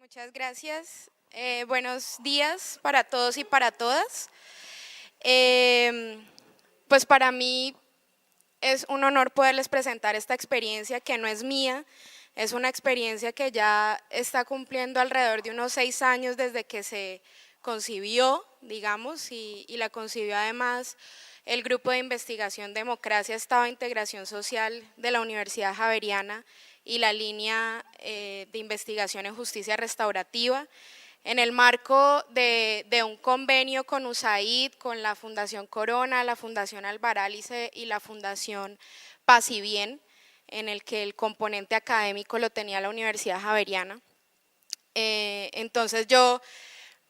Muchas gracias. Buenos días para todos y para todas. Pues para mí es un honor poderles presentar esta experiencia que no es mía, es una experiencia que ya está cumpliendo alrededor de unos 6 años desde que se concibió, digamos, y la concibió además el Grupo de Investigación Democracia, Estado e Integración Social de la Universidad Javeriana y la línea de investigación en justicia restaurativa, en el marco de un convenio con USAID, con la Fundación Corona, la Fundación Albarálice y la Fundación Paz y Bien, en el que el componente académico lo tenía la Universidad Javeriana. Entonces yo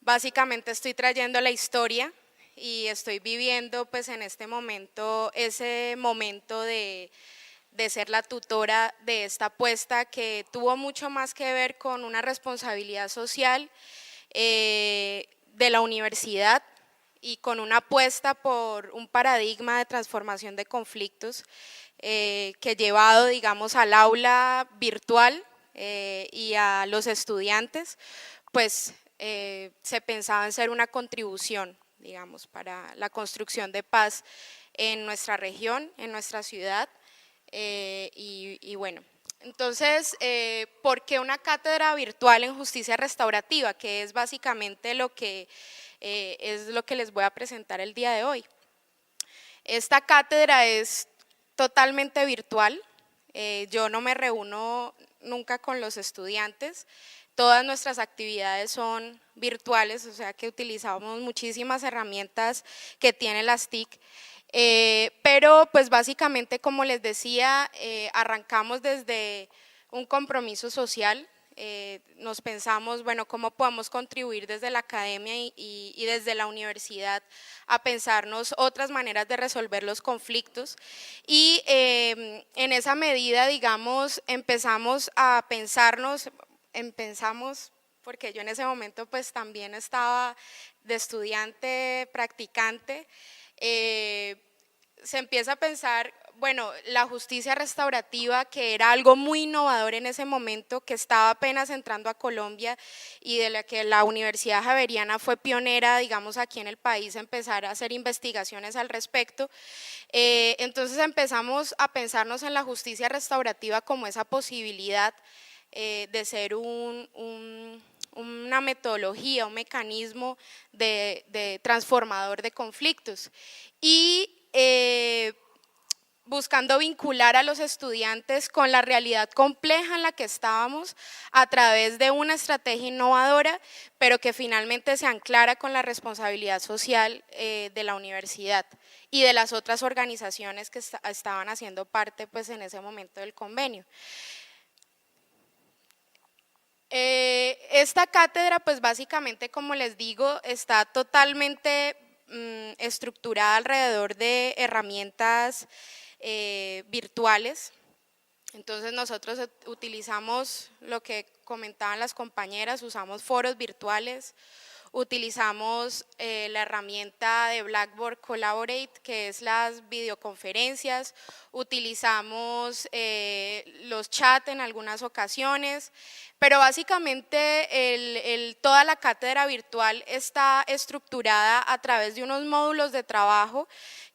básicamente estoy trayendo la historia y estoy viviendo pues en este momento ese momento de ser la tutora de esta apuesta que tuvo mucho más que ver con una responsabilidad social de la universidad y con una apuesta por un paradigma de transformación de conflictos que llevado, digamos, al aula virtual y a los estudiantes, pues se pensaba en ser una contribución, digamos, para la construcción de paz en nuestra región, en nuestra ciudad, y bueno, entonces, ¿por qué una cátedra virtual en justicia restaurativa? Que es básicamente lo que les voy a presentar el día de hoy. Esta cátedra es totalmente virtual, yo no me reúno nunca con los estudiantes, todas nuestras actividades son virtuales, o sea que utilizamos muchísimas herramientas que tiene las TIC. Pero pues básicamente, como les decía, arrancamos desde un compromiso social, nos pensamos, bueno, cómo podemos contribuir desde la academia y desde la universidad a pensarnos otras maneras de resolver los conflictos y en esa medida, digamos, empezamos a pensarnos, porque yo en ese momento pues también estaba de estudiante practicante, se empieza a pensar, bueno, la justicia restaurativa, que era algo muy innovador en ese momento, que estaba apenas entrando a Colombia y de la que la Universidad Javeriana fue pionera, digamos, aquí en el país, a empezar a hacer investigaciones al respecto. Entonces empezamos a pensarnos en la justicia restaurativa como esa posibilidad de ser una metodología, un mecanismo de transformador de conflictos y buscando vincular a los estudiantes con la realidad compleja en la que estábamos a través de una estrategia innovadora, pero que finalmente se anclara con la responsabilidad social de la universidad y de las otras organizaciones que estaban haciendo parte pues en ese momento del convenio. Esta cátedra, pues básicamente, como les digo, está totalmente estructurada alrededor de herramientas virtuales. Entonces nosotros utilizamos lo que comentaban las compañeras, usamos foros virtuales, utilizamos la herramienta de Blackboard Collaborate, que es las videoconferencias, utilizamos los chats en algunas ocasiones, pero básicamente toda la cátedra virtual está estructurada a través de unos módulos de trabajo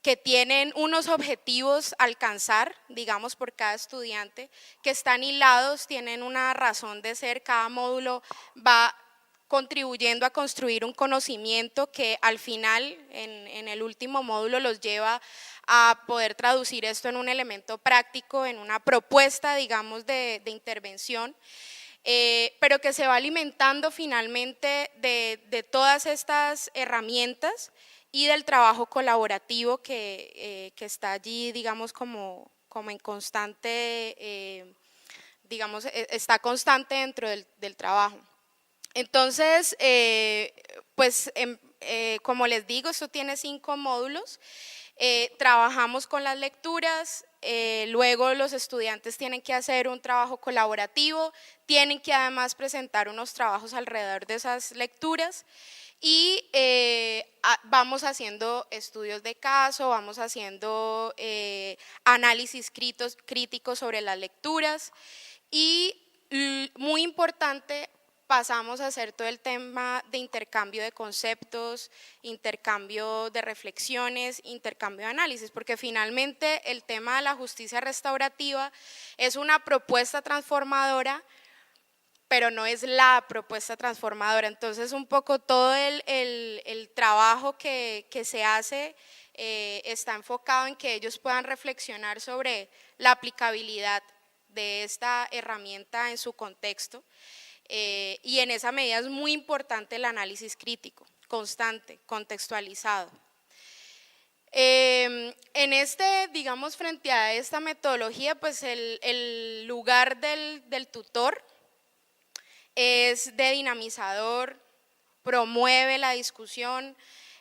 que tienen unos objetivos a alcanzar, digamos, por cada estudiante, que están hilados, tienen una razón de ser, cada módulo va contribuyendo a construir un conocimiento que al final, en el último módulo, los lleva a poder traducir esto en un elemento práctico, en una propuesta, digamos, de intervención, pero que se va alimentando finalmente de todas estas herramientas y del trabajo colaborativo que está allí, digamos, como en constante, digamos, está constante dentro del trabajo. Entonces, pues como les digo, esto tiene 5 módulos, trabajamos con las lecturas, luego los estudiantes tienen que hacer un trabajo colaborativo, tienen que además presentar unos trabajos alrededor de esas lecturas y vamos haciendo estudios de caso, vamos haciendo análisis críticos sobre las lecturas y muy importante, pasamos a hacer todo el tema de intercambio de conceptos, intercambio de reflexiones, intercambio de análisis, porque finalmente el tema de la justicia restaurativa es una propuesta transformadora, pero no es la propuesta transformadora. Entonces, un poco todo el trabajo que se hace está enfocado en que ellos puedan reflexionar sobre la aplicabilidad de esta herramienta en su contexto, y en esa medida es muy importante el análisis crítico, constante, contextualizado. En digamos, frente a esta metodología, pues el lugar del tutor es de dinamizador, promueve la discusión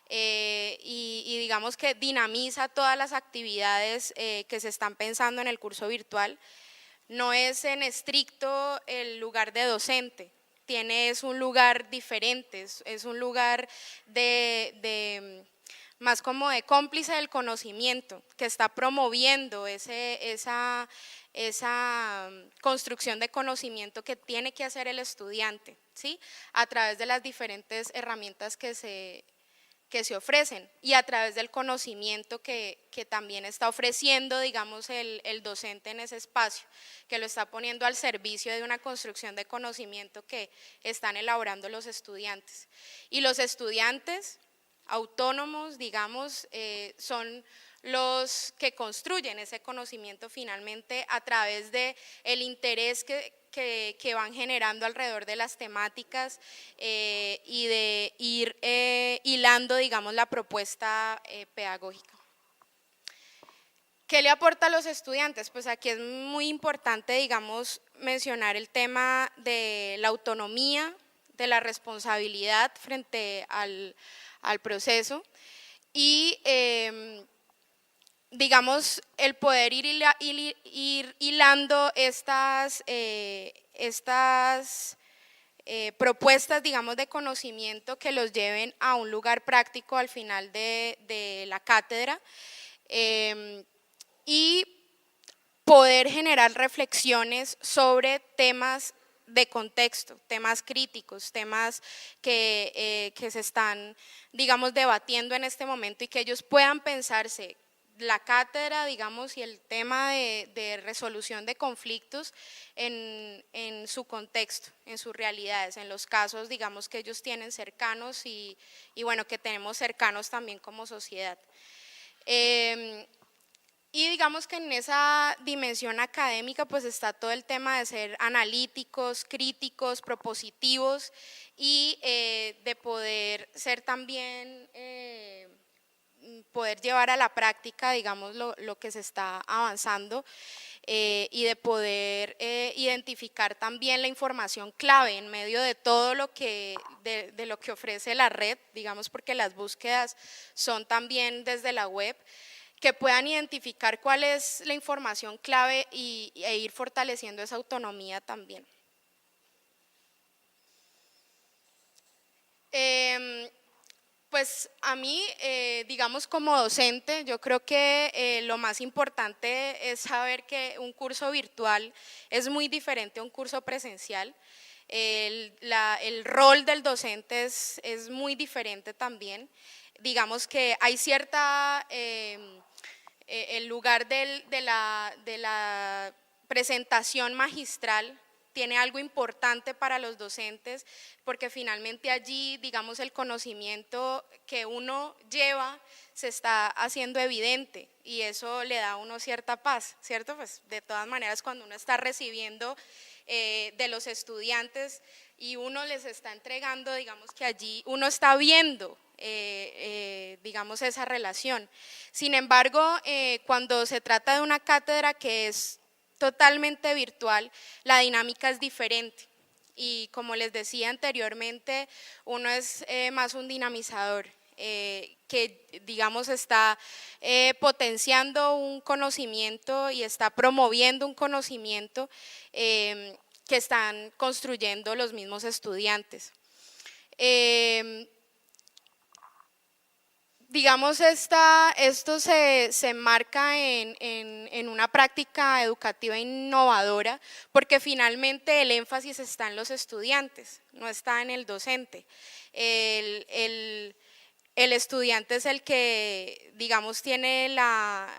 y digamos que dinamiza todas las actividades que se están pensando en el curso virtual. No es en estricto el lugar de docente, es un lugar diferente, es un lugar más como de cómplice del conocimiento, que está promoviendo esa construcción de conocimiento que tiene que hacer el estudiante, ¿sí? A través de las diferentes herramientas que se ofrecen y a través del conocimiento que también está ofreciendo, digamos, el docente en ese espacio, que lo está poniendo al servicio de una construcción de conocimiento que están elaborando los estudiantes. Y los estudiantes autónomos, digamos, son los que construyen ese conocimiento finalmente a través de el interés que van generando alrededor de las temáticas y de ir hilando, digamos, la propuesta pedagógica. ¿Qué le aporta a los estudiantes? Pues aquí es muy importante, digamos, mencionar el tema de la autonomía, de la responsabilidad frente al proceso y digamos, el poder ir hilando estas propuestas, digamos, de conocimiento que los lleven a un lugar práctico al final de la cátedra y poder generar reflexiones sobre temas de contexto, temas críticos, temas que se están, digamos, debatiendo en este momento y que ellos puedan pensarse la cátedra, digamos, y el tema de resolución de conflictos en su contexto, en sus realidades, en los casos, digamos, que ellos tienen cercanos y bueno, que tenemos cercanos también como sociedad. Y digamos que en esa dimensión académica pues está todo el tema de ser analíticos, críticos, propositivos y de poder ser también, poder llevar a la práctica, digamos, lo que se está avanzando y de poder identificar también la información clave en medio de todo lo de lo que ofrece la red, digamos, porque las búsquedas son también desde la web, que puedan identificar cuál es la información clave e ir fortaleciendo esa autonomía también. Pues a mí, digamos como docente, yo creo que lo más importante es saber que un curso virtual es muy diferente a un curso presencial. El rol del docente es muy diferente también. Digamos que hay cierta, el lugar de la presentación magistral tiene algo importante para los docentes, porque finalmente allí, digamos, el conocimiento que uno lleva se está haciendo evidente y eso le da a uno cierta paz, ¿cierto? Pues de todas maneras, cuando uno está recibiendo de los estudiantes y uno les está entregando, digamos que allí uno está viendo digamos, esa relación. Sin embargo, cuando se trata de una cátedra que es totalmente virtual, la dinámica es diferente y como les decía anteriormente, uno es más un dinamizador que digamos está potenciando un conocimiento y está promoviendo un conocimiento que están construyendo los mismos estudiantes. Digamos, esto se enmarca en una práctica educativa innovadora, porque finalmente el énfasis está en los estudiantes, no está en el docente. El estudiante es el que, digamos, tiene la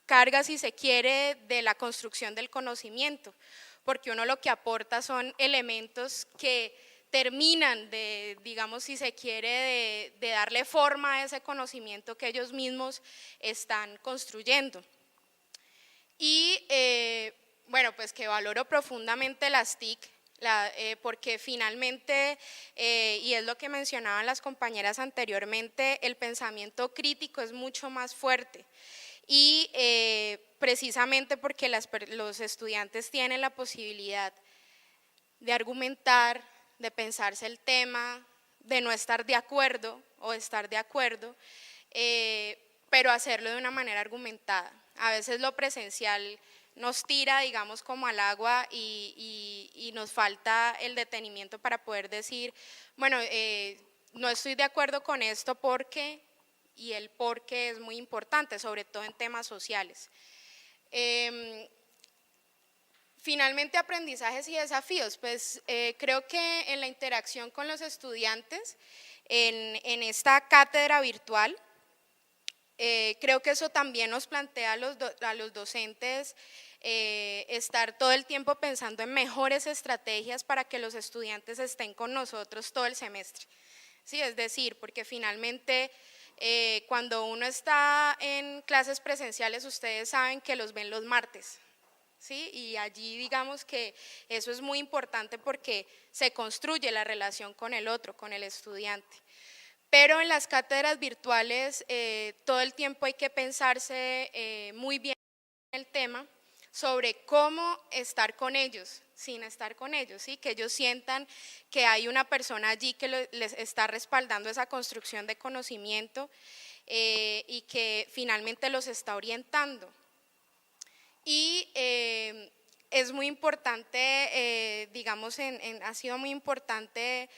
carga, si se quiere, de la construcción del conocimiento, porque uno lo que aporta son elementos que terminan de, digamos, si se quiere, de darle forma a ese conocimiento que ellos mismos están construyendo. Y bueno, pues que valoro profundamente las TIC, porque finalmente, y es lo que mencionaban las compañeras anteriormente, el pensamiento crítico es mucho más fuerte. Y precisamente porque los estudiantes tienen la posibilidad de argumentar, de pensarse el tema, de no estar de acuerdo o estar de acuerdo, pero hacerlo de una manera argumentada. A veces lo presencial nos tira, digamos, como al agua y nos falta el detenimiento para poder decir, bueno, no estoy de acuerdo con esto porque, y el por qué es muy importante, sobre todo en temas sociales. Finalmente, aprendizajes y desafíos. Pues creo que en la interacción con los estudiantes, en esta cátedra virtual, creo que eso también nos plantea a los docentes estar todo el tiempo pensando en mejores estrategias para que los estudiantes estén con nosotros todo el semestre. Sí, es decir, porque finalmente cuando uno está en clases presenciales, ustedes saben que los ven los martes. ¿Sí? Y allí digamos que eso es muy importante porque se construye la relación con el otro, con el estudiante. Pero en las cátedras virtuales todo el tiempo hay que pensarse muy bien el tema sobre cómo estar con ellos, sin estar con ellos, ¿sí? Que ellos sientan que hay una persona allí que les está respaldando esa construcción de conocimiento y que finalmente los está orientando. Y es muy importante, digamos, ha sido muy importante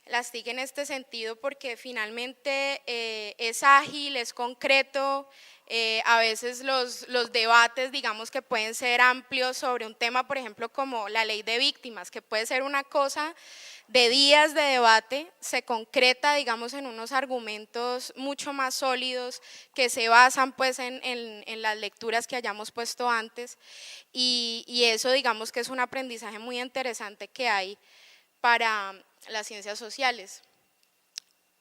las TIC en este sentido porque finalmente es ágil, es concreto, a veces los debates, digamos, que pueden ser amplios sobre un tema, por ejemplo, como la ley de víctimas, que puede ser una cosa de días de debate, se concreta, digamos, en unos argumentos mucho más sólidos que se basan pues en las lecturas que hayamos puesto antes y eso, digamos, que es un aprendizaje muy interesante que hay para las ciencias sociales.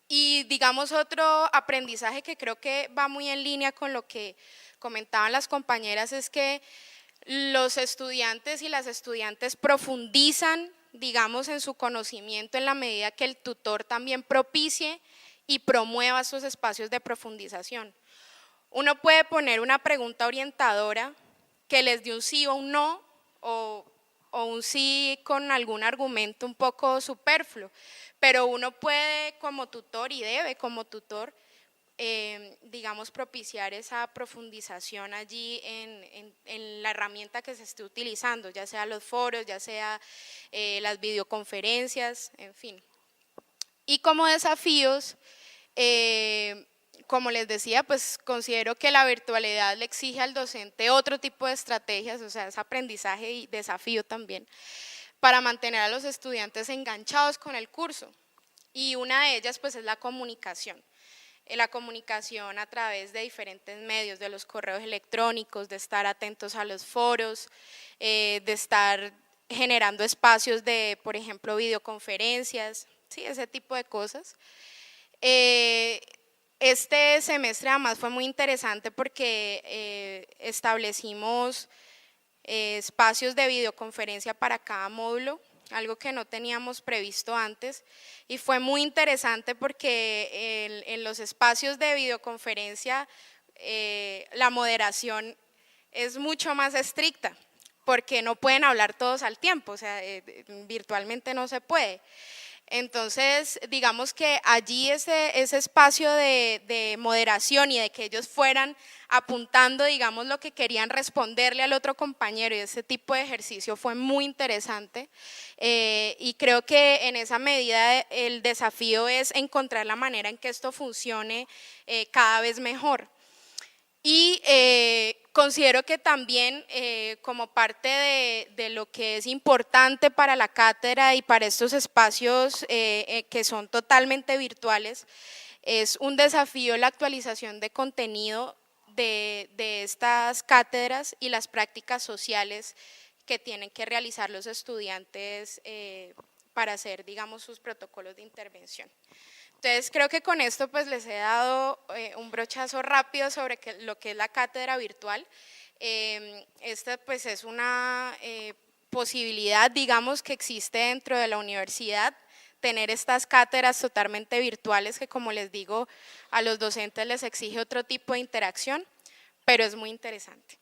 Y digamos otro aprendizaje que creo que va muy en línea con lo que comentaban las compañeras es que los estudiantes y las estudiantes profundizan, digamos, en su conocimiento en la medida que el tutor también propicie y promueva esos espacios de profundización. Uno puede poner una pregunta orientadora que les dé un sí o un no, o un sí con algún argumento un poco superfluo, pero uno puede como tutor y debe como tutor, digamos, propiciar esa profundización allí en la herramienta que se esté utilizando, ya sea los foros, ya sea las videoconferencias, en fin. Y como desafíos, como les decía, pues considero que la virtualidad le exige al docente otro tipo de estrategias, o sea, es aprendizaje y desafío también, para mantener a los estudiantes enganchados con el curso. Y una de ellas pues es la comunicación a través de diferentes medios, de los correos electrónicos, de estar atentos a los foros, de estar generando espacios de, por ejemplo, videoconferencias, sí, ese tipo de cosas. Este semestre además fue muy interesante porque establecimos espacios de videoconferencia para cada módulo, algo que no teníamos previsto antes, y fue muy interesante porque en los espacios de videoconferencia la moderación es mucho más estricta, porque no pueden hablar todos al tiempo, o sea, virtualmente no se puede. Entonces, digamos que allí ese espacio de moderación y de que ellos fueran apuntando, digamos, lo que querían responderle al otro compañero, y ese tipo de ejercicio fue muy interesante. Y creo que en esa medida el desafío es encontrar la manera en que esto funcione cada vez mejor. Y considero que también como parte de lo que es importante para la cátedra y para estos espacios que son totalmente virtuales, es un desafío la actualización de contenido de estas cátedras y las prácticas sociales que tienen que realizar los estudiantes para hacer, digamos, sus protocolos de intervención. Entonces creo que con esto pues les he dado un brochazo rápido sobre lo que es la cátedra virtual. Esta pues es una posibilidad, digamos, que existe dentro de la universidad, tener estas cátedras totalmente virtuales que, como les digo, a los docentes les exige otro tipo de interacción, pero es muy interesante.